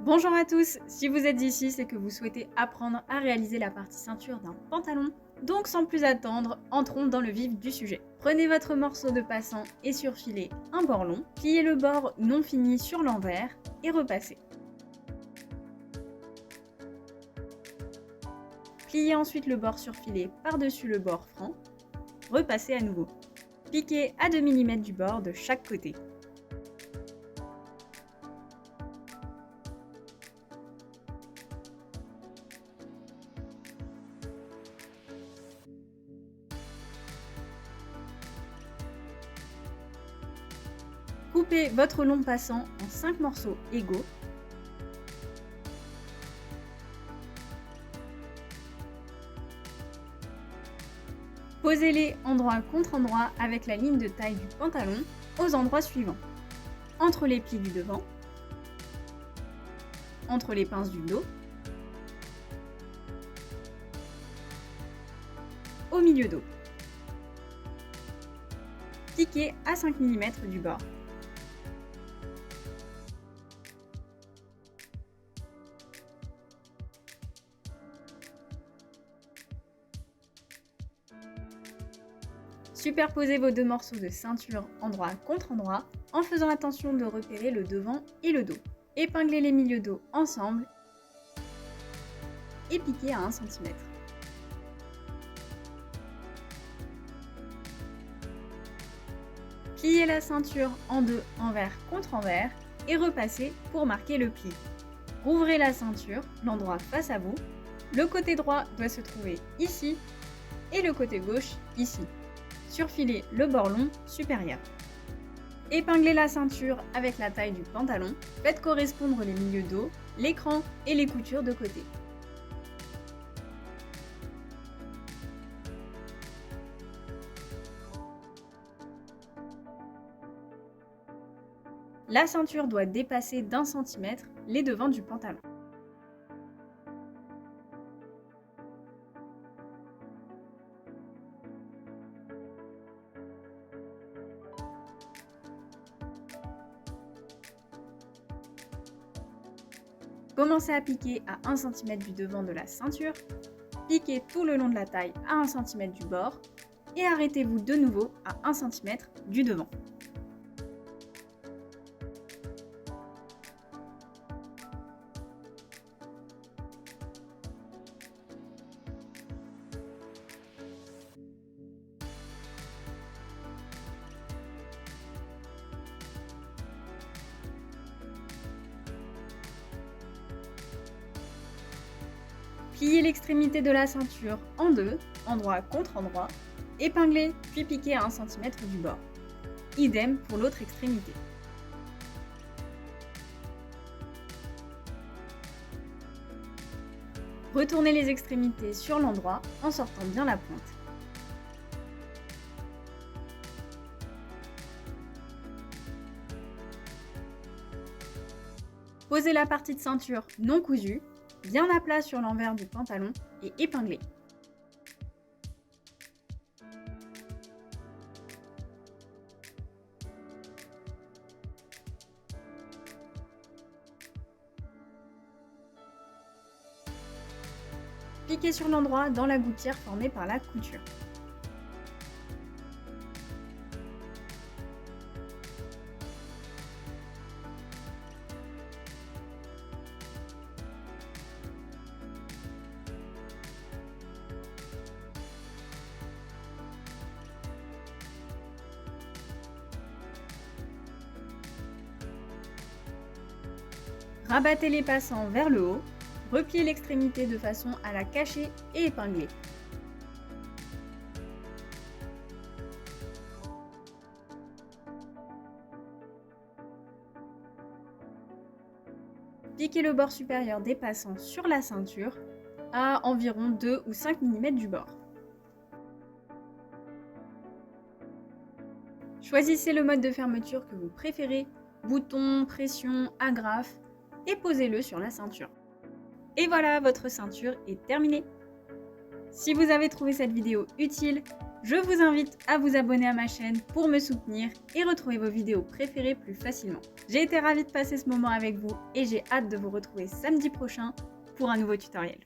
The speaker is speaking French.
Bonjour à tous, si vous êtes ici, c'est que vous souhaitez apprendre à réaliser la partie ceinture d'un pantalon. Donc sans plus attendre, entrons dans le vif du sujet. Prenez votre morceau de passant et surfilez un bord long, pliez le bord non fini sur l'envers et repassez. Pliez ensuite le bord surfilé par-dessus le bord franc, repassez à nouveau. Piquez à 2 mm du bord de chaque côté. Coupez votre long passant en 5 morceaux égaux. Posez-les endroit contre endroit avec la ligne de taille du pantalon aux endroits suivants. Entre les plis du devant, entre les pinces du dos, au milieu dos. Piquez à 5 mm du bord. Superposez vos deux morceaux de ceinture endroit contre endroit en faisant attention de repérer le devant et le dos. Épinglez les milieux dos ensemble et piquez à 1 cm. Pliez la ceinture en deux envers contre envers et repassez pour marquer le pli. Rouvrez la ceinture, l'endroit face à vous. Le côté droit doit se trouver ici et le côté gauche ici. Surfilez le bord long supérieur. Épinglez la ceinture avec la taille du pantalon. Faites correspondre les milieux dos, l'écran et les coutures de côté. La ceinture doit dépasser d'1 cm les devants du pantalon. Commencez à piquer à 1 cm du devant de la ceinture, piquez tout le long de la taille à 1 cm du bord et arrêtez-vous de nouveau à 1 cm du devant. Pliez l'extrémité de la ceinture en deux, endroit contre endroit, épinglez puis piquez à 1 cm du bord. Idem pour l'autre extrémité. Retournez les extrémités sur l'endroit en sortant bien la pointe. Posez la partie de ceinture non cousue bien à plat sur l'envers du pantalon et épinglez. Piquez sur l'endroit dans la gouttière formée par la couture. Rabattez les passants vers le haut, repliez l'extrémité de façon à la cacher et épingler. Piquez le bord supérieur des passants sur la ceinture à environ 2 ou 5 mm du bord. Choisissez le mode de fermeture que vous préférez, bouton, pression, agrafe, et posez-le sur la ceinture. Et voilà, votre ceinture est terminée. Si vous avez trouvé cette vidéo utile, Je vous invite à vous abonner à ma chaîne pour me soutenir et retrouver vos vidéos préférées plus facilement. J'ai été ravie de passer ce moment avec vous et j'ai hâte de vous retrouver samedi prochain pour un nouveau tutoriel.